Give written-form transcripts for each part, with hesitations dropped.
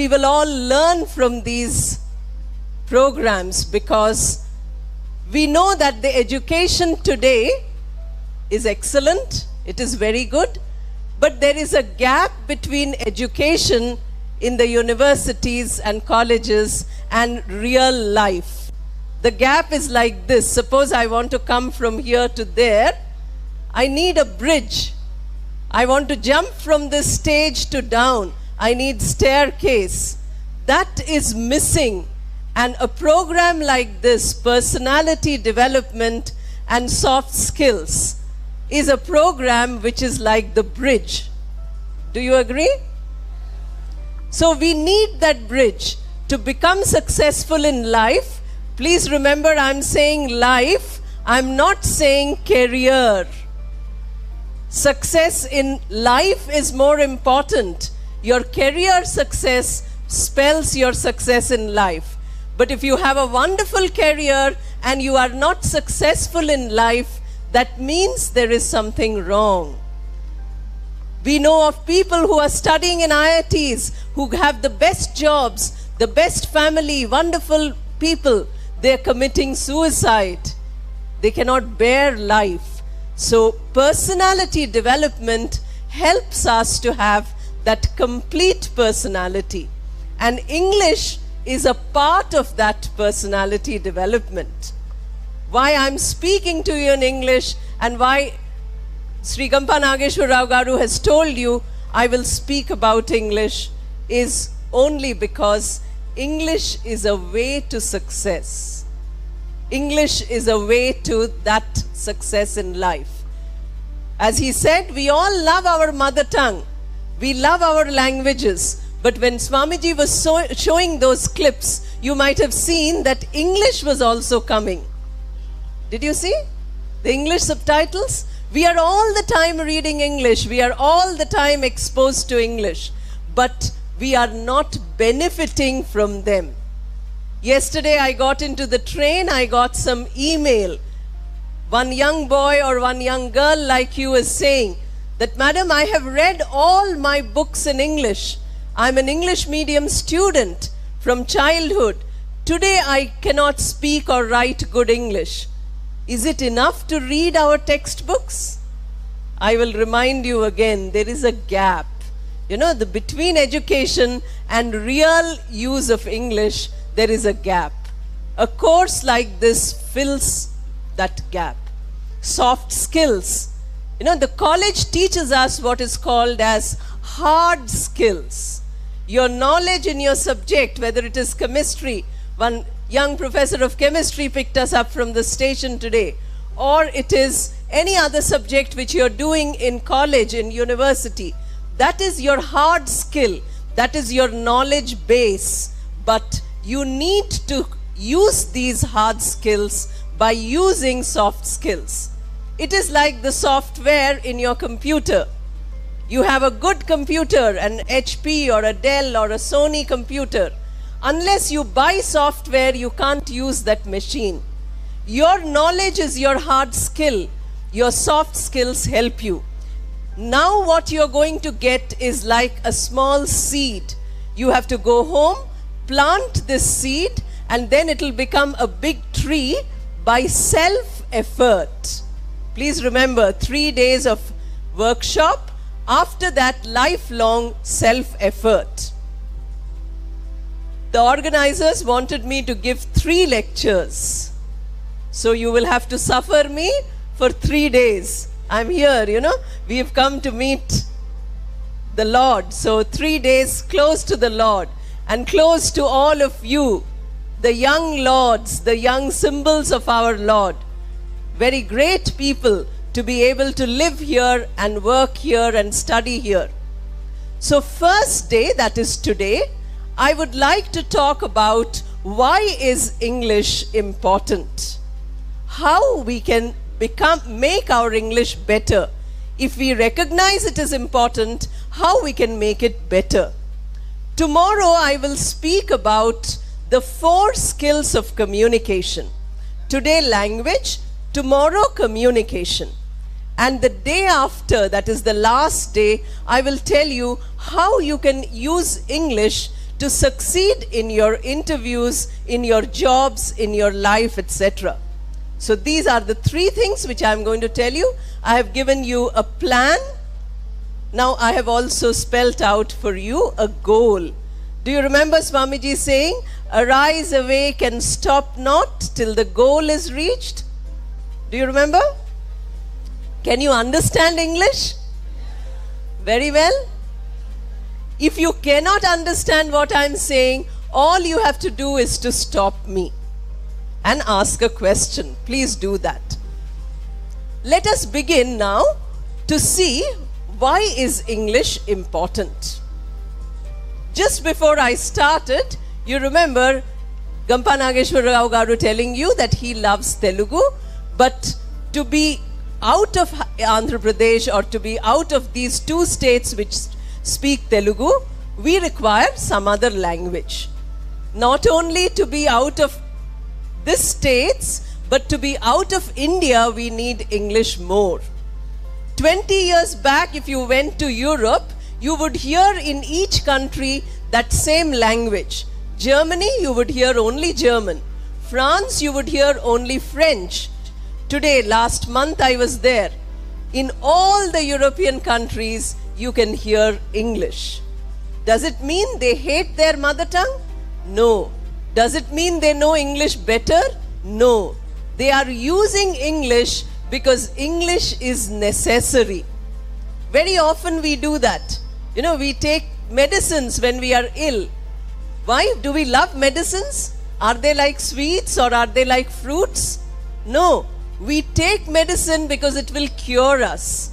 we will all learn from these programs, because we know that the education today is excellent, it is very good, but there is a gap between education in the universities and colleges and real life. The gap is like this. Suppose I want to come from here to there. I need a bridge. I want to jump from this stage to down. I need staircase. That is missing. And a program like this, personality development and soft skills, is a program which is like the bridge. Do you agree? So we need that bridge to become successful in life. Please remember, I'm saying life, I'm not saying career. Success in life is more important. Your career success spells your success in life. But if you have a wonderful career and you are not successful in life, that means there is something wrong. We know of people who are studying in IITs, who have the best jobs, the best family, wonderful people. They are committing suicide. They cannot bear life. So personality development helps us to have that complete personality. And English is a part of that personality development. Why I'm speaking to you in English and why Sri Gampa Nageshwar Rao Garu has told you I will speak about English is only because English is a way to success. English is a way to that success in life. As he said, we all love our mother tongue. We love our languages. But when Swamiji was showing those clips, you might have seen that English was also coming. Did you see the English subtitles? We are all the time reading English. We are all the time exposed to English. But we are not benefiting from them. Yesterday I got into the train, I got some email. One young boy or one young girl like you is saying that, Madam, I have read all my books in English. I'm an English medium student from childhood. Today I cannot speak or write good English. Is it enough to read our textbooks? I will remind you again, there is a gap. You know, between education and real use of English, there is a gap. A course like this fills that gap. Soft skills. You know, the college teaches us what is called as hard skills. Your knowledge in your subject, whether it is chemistry, one young professor of chemistry picked us up from the station today, or it is any other subject which you're doing in college, in university, that is your hard skill, that is your knowledge base. But you need to use these hard skills by using soft skills. It is like the software in your computer. You have a good computer, an HP or a Dell or a Sony computer. Unless you buy software, you can't use that machine. Your knowledge is your hard skill. Your soft skills help you. Now what you're going to get is like a small seed. You have to go home, plant this seed, and then it will become a big tree by self-effort. Please remember, 3 days of workshop. After that, lifelong self-effort. The organizers wanted me to give 3 lectures. So you will have to suffer me for 3 days. I'm here, you know. We have come to meet the Lord. So 3 days close to the Lord and close to all of you, the young lords, the young symbols of our Lord. Very great people to be able to live here and work here and study here. So first day, that is today, I would like to talk about why is English important? How we can make our English better. If we recognize it is important, how we can make it better. Tomorrow I will speak about the 4 skills of communication. Today language, tomorrow communication. And the day after, that is the last day, I will tell you how you can use English to succeed in your interviews, in your jobs, in your life, etc. So these are the three things which I am going to tell you. I have given you a plan. Now I have also spelt out for you a goal. Do you remember Swamiji saying, arise, awake and stop not till the goal is reached? Do you remember? Can you understand English? Very well. If you cannot understand what I am saying, all you have to do is to stop me and ask a question. Please do that. Let us begin now to see why is English important. Just before I started, you remember Gampa Nageshwar Rao Garu telling you that he loves Telugu, but to be out of Andhra Pradesh or to be out of these two states which speak Telugu, we require some other language. Not only to be out of these states, but to be out of India, we need English more. 20 years back, if you went to Europe, you would hear in each country that same language. Germany, you would hear only German. France, you would hear only French. Today, last month I was there. In all the European countries, you can hear English. Does it mean they hate their mother tongue? No. Does it mean they know English better? No. They are using English because English is necessary. Very often we do that. You know, we take medicines when we are ill. Why? Do we love medicines? Are they like sweets or are they like fruits? No. We take medicine because it will cure us.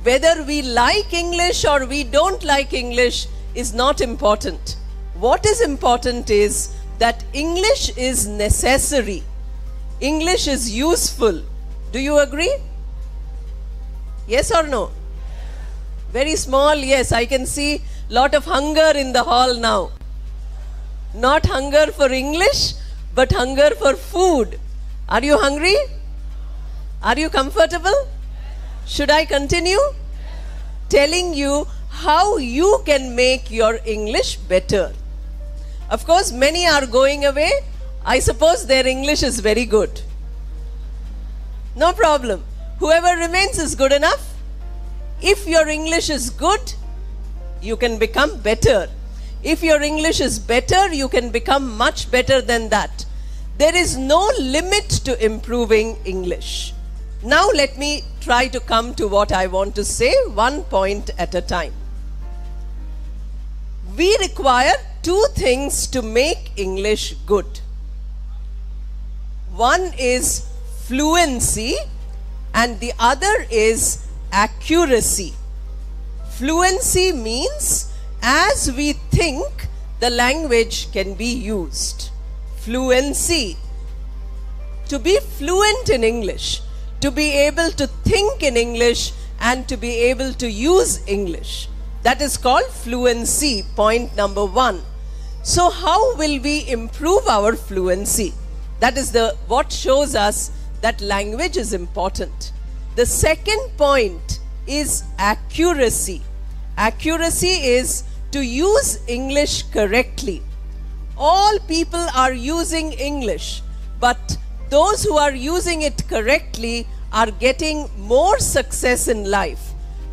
Whether we like English or we don't like English is not important. What is important is that English is necessary. English is useful. Do you agree? Yes or no? Very small, yes. I can see lot of hunger in the hall now. Not hunger for English, but hunger for food. Are you hungry? Are you comfortable? Should I continue? Telling you how you can make your English better. Of course, many are going away. I suppose their English is very good. No problem. Whoever remains is good enough. If your English is good, you can become better. If your English is better, you can become much better than that. There is no limit to improving English. Now let me try to come to what I want to say, one point at a time. We require two things to make English good. One is fluency and the other is accuracy. Fluency means as we think, the language can be used. Fluency. To be fluent in English, to be able to think in English and to be able to use English. That is called fluency, point number one. So how will we improve our fluency? That is what shows us that language is important. The second point is accuracy. Accuracy is to use English correctly. All people are using English, but those who are using it correctly are getting more success in life.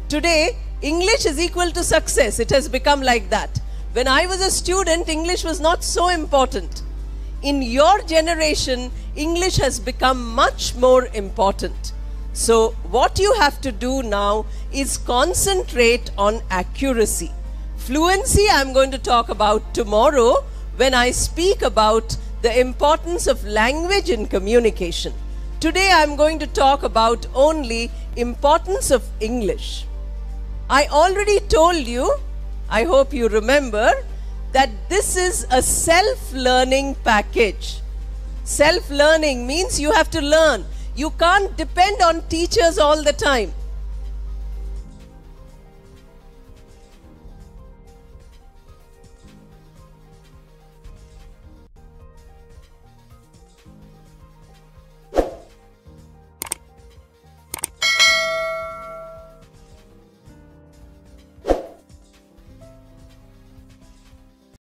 Today, English is equal to success. It has become like that. When I was a student, English was not so important. In your generation, English has become much more important. So what you have to do now is concentrate on accuracy. Fluency I am going to talk about tomorrow when I speak about the importance of language in communication. Today I am going to talk about only importance of English. I already told you, I hope you remember, that this is a self-learning package. Self-learning means you have to learn. You can't depend on teachers all the time.